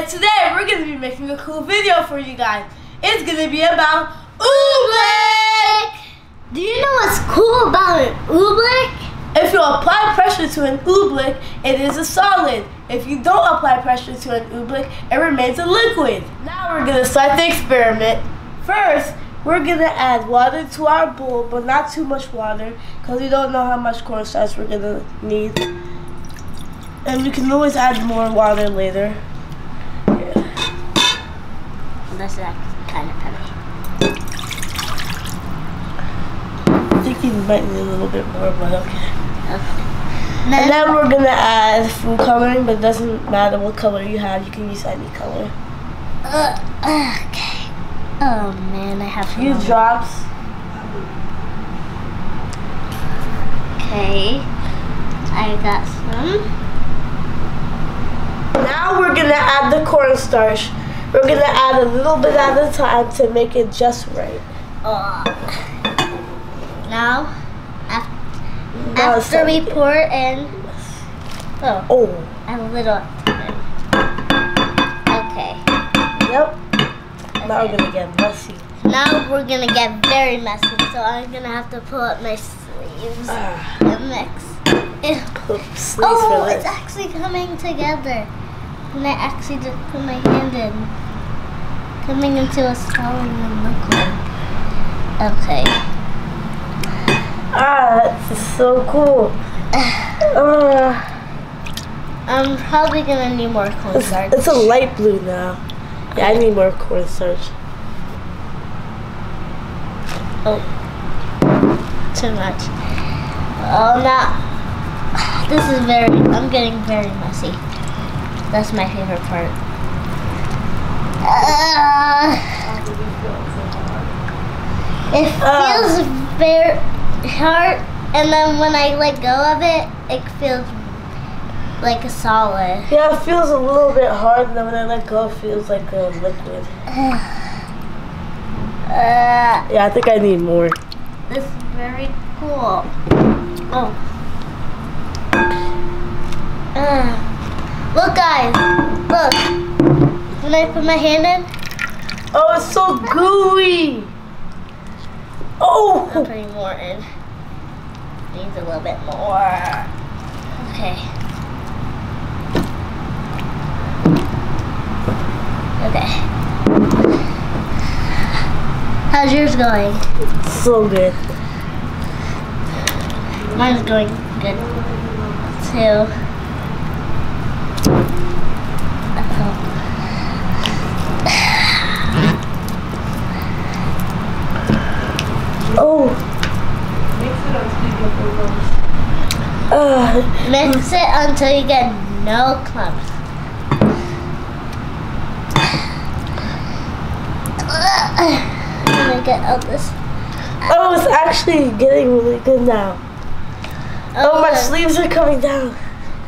and today we're going to be making a cool video for you guys. It's going to be about Oobleck! Do you know what's cool about an Oobleck? If you apply pressure to an Oobleck, it is a solid. If you don't apply pressure to an Oobleck, it remains a liquid. Now we're going to start the experiment. First, we're going to add water to our bowl, but not too much water because we don't know how much cornstarch we're going to need. And we can always add more water later. Yeah. That's kind of heavy. I think you might need a little bit more, but okay. And then we're going to add food coloring, but it doesn't matter what color you have. You can use any color. Okay. Oh man, I have a few drops. Okay. I got some. Now we're going to add the cornstarch. We're going to add a little bit at a time to make it just right. Now, after we pour in, a little. Okay. Yep. Now we're going to get messy. Now we're going to get very messy, so I'm going to have to pull up my sleeves and mix. It's actually coming together. And I actually just put my hand in. Coming into a solid liquid. Okay. That's so cool. I'm probably gonna need more cornstarch. It's a light blue now. Yeah, I need more cornstarch. Oh, too much. Oh, no. This is I'm getting very messy. That's my favorite part. It feels very hard, and then when I let go of it, it feels like a solid. Yeah, it feels a little bit hard, and then when I let go, it feels like a liquid. Yeah, I think I need more. This is very cool. Oh. Look, guys. Look. When I put my hand in. Oh, it's so gooey. Oh. I'm putting more in. Needs a little bit more. Okay. Okay. How's yours going? So good. Mine's going good too. Mix it until you get no clumps. I'm gonna get out this. Oh, it's actually getting really good now. Oh, my sleeves are coming down.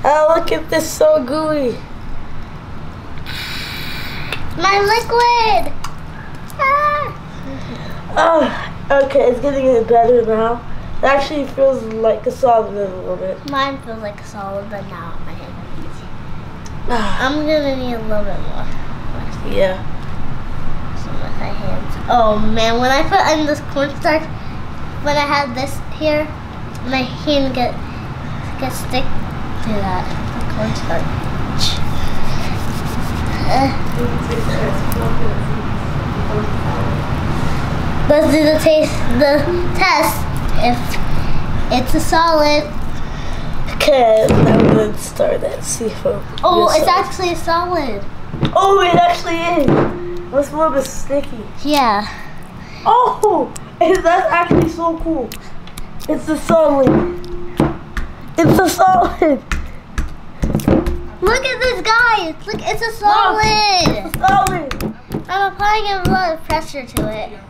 Oh, look at this, so gooey. My liquid! Oh, okay, it's getting better now. It actually feels like a solid a little bit. Mine feels like a solid, but now my hand. I'm gonna need a little bit more. Yeah. Some of my hands. Oh man, when I put in this cornstarch, when I had this here, my hand get stick to that cornstarch. Let's do the test. If it's a solid. Okay, now we're going to start it. See if it's actually a solid. Oh, it actually is. It's a little bit sticky. Yeah. Oh, that's actually so cool. It's a solid. It's a solid. Look at this, guys. Look, it's a solid. Look, it's a solid. I'm applying a lot of pressure to it.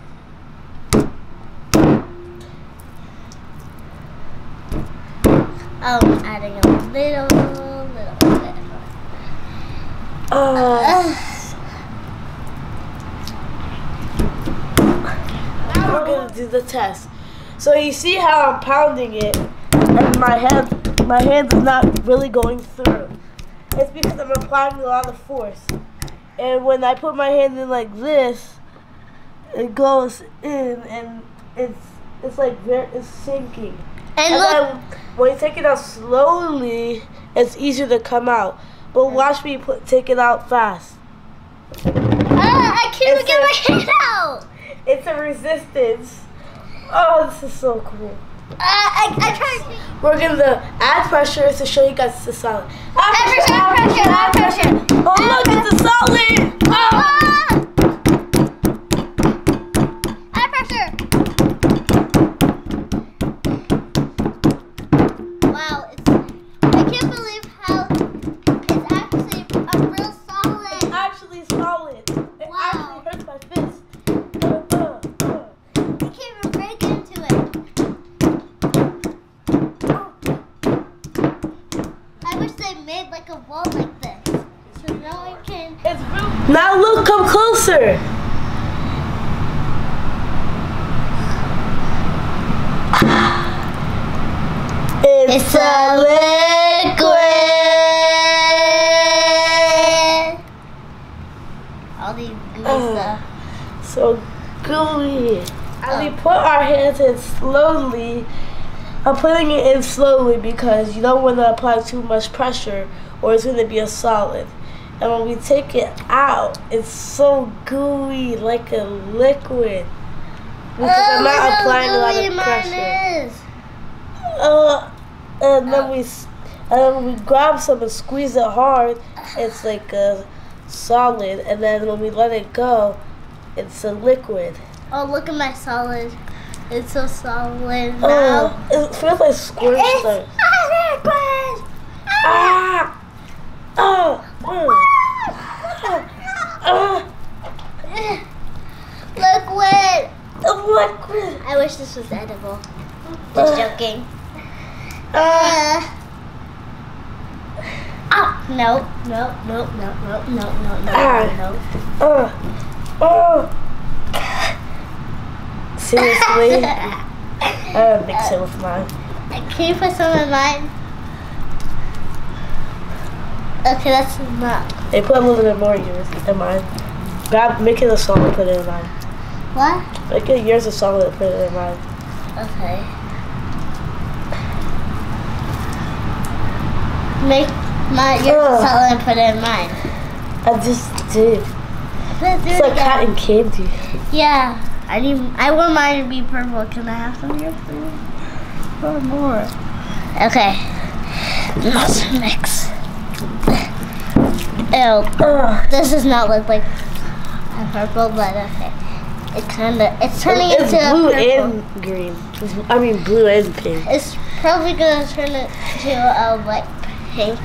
Oh, I'm adding a little bit. Now we're going to do the test. So you see how I'm pounding it, and my hand is not really going through. It's because I'm applying a lot of force. And when I put my hand in like this, it goes in, and it's like it's sinking. And look, then when you take it out slowly, it's easier to come out. But watch me take it out fast. I can't even get my hand out. It's a resistance. Oh, this is so cool. I tried. We're gonna add pressure to show you guys the solid. Add pressure. Oh look, it's a solid. Oh. Add pressure. Wow, I can't believe how it's actually a real solid. It's actually solid. It actually hurts my fist. You can't even break into it. I wish they made like a wall like this, so no one can. It's real. Now look, come closer. It's a liquid. All these gooey stuff. So gooey. As we put our hands in slowly, I'm putting it in slowly because you don't want to apply too much pressure or it's going to be a solid. And when we take it out, it's so gooey, like a liquid. Because I'm not applying a lot of pressure. And then we grab some and squeeze it hard. It's like a solid. And then when we let it go, it's a liquid. Oh, look at my solid. It's so solid now. It feels like Cornstarch. It's a liquid. Ah! Oh! Liquid. Liquid. I wish this was edible. Just joking. No. Seriously? I'm gonna mix it with mine. Can you put some in mine? Okay, that's not. They put a little bit more yours in mine. Make it a solid, put it in mine. What? Make it yours a solid, put it in mine. Okay. Make yours a solid and put it in mine. I just did. It's like cotton candy. Yeah. I want mine to be purple. Can I have some here, please? Or more? Okay. Let's mix. Ew. This does not look like a purple, but okay. It's turning into blue a purple. and green. I mean blue and pink. It's probably gonna turn it to a light pink.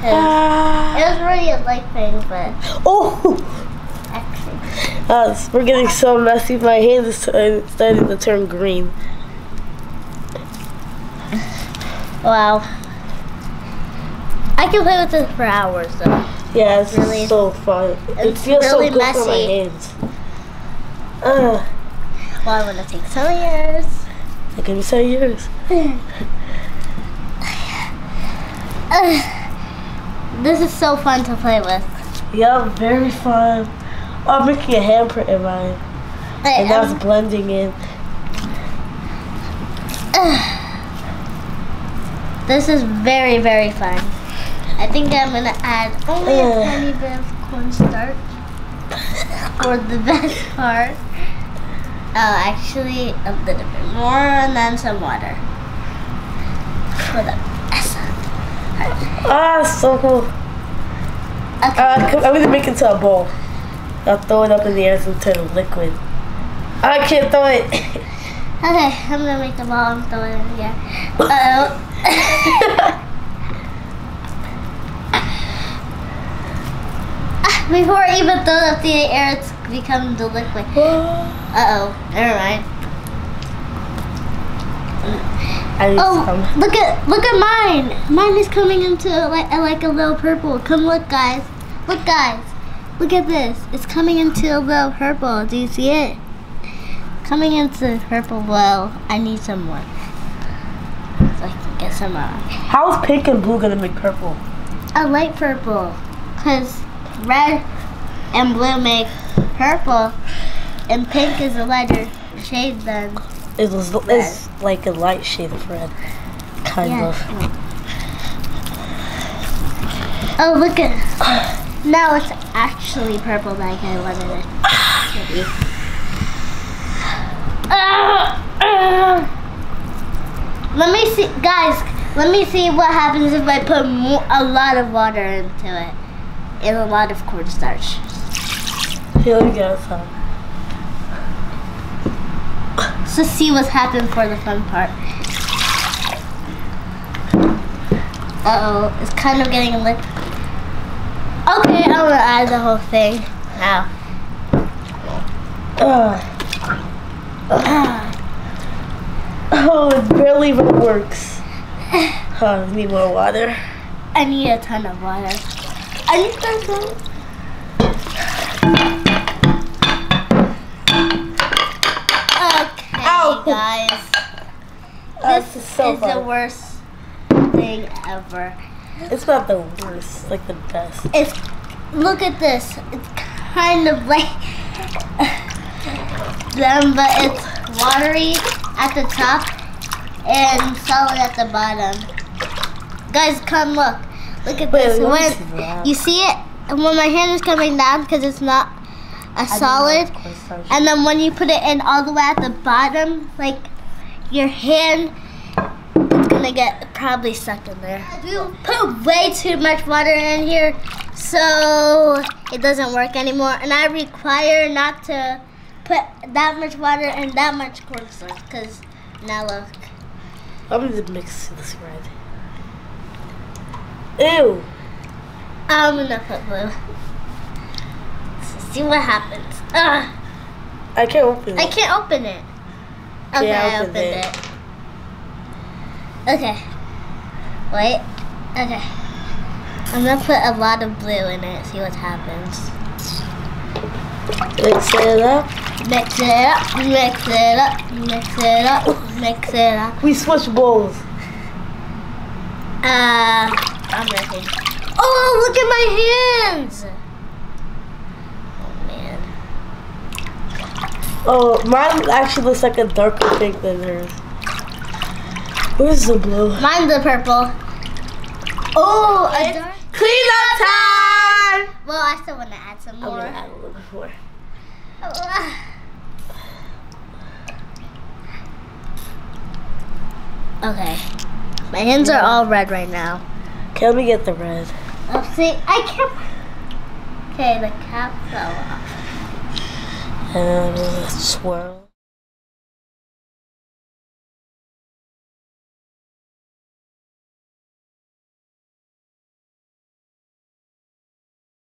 It was already a light pink, but actually. We're getting so messy. My hands are starting to turn green. Wow. I can play with this for hours, though. Yeah, it's really so fun. It feels really so good messy. for my hands. Well, I want to take some of yours. I can say yours. This is so fun to play with. Yeah, very fun. Oh, I'm making a handprint in mine. And that's blending in. This is very, very fun. I think I'm going to add only a tiny bit of cornstarch for the best part. Actually, a little bit more and then some water. For the best part. So cool. Okay. I'm going to make it into a bowl. I'll throw it up in the air to turn liquid. I can't throw it. Okay, I'm going to make a ball and throw it in the air. Before I even throw it up the air, it's become the liquid. Never mind. Look at mine. Mine is coming into like a little purple. Come look, guys. Look, guys. Look at this. It's coming into a little purple. Do you see it? Coming into purple. Well, I need some more. So I can get some more. How is pink and blue gonna make purple? I like purple, cause red and blue make purple, and pink is a lighter shade than It's like a light shade of red, kind of. Oh, look at now it's actually purple like I wanted it to be. Let me see, guys. Let me see what happens if I put a lot of water into it and a lot of cornstarch. Here we go, son. So see what's happened for the fun part. Uh-oh, it's kind of getting lit. Okay, I'm gonna add the whole thing now. Oh, it barely even works. Oh, I need more water. I need a ton of water. I need some. Okay, ow, guys. This is the worst thing ever. It's not the worst, it's like the best. Look at this. It's kind of like them, but it's watery at the top and solid at the bottom. Guys, come look. Look at this. When you see it, and when my hand is coming down because it's not a solid, and then when you put it in all the way at the bottom, like your hand, it's gonna get probably stuck in there. We put way too much water in here, so it doesn't work anymore. And I require not to put that much water and that much cornstarch, because now look. I'm gonna mix this red. Ew. I'm gonna put blue. See what happens. I can't open it. I can't open it. Okay, Yeah, I opened it. Okay. Wait. Okay. I'm gonna put a lot of blue in it. See what happens. Mix it up. Mix it up. Mix it up. Mix it up. Mix it up. We switch bowls. I'm ready. Oh, look at my hands. Oh man. Oh, mine actually looks like a darker pink than hers. Where's the blue? Mine's the purple. Oh, a dark. Cleanup time! Well, I still want to add some more. I'm gonna add a little bit more. Okay. My hands are all red right now. Okay, let me get the red. Oh, see, I can't. Okay, the cap fell off. And swirl.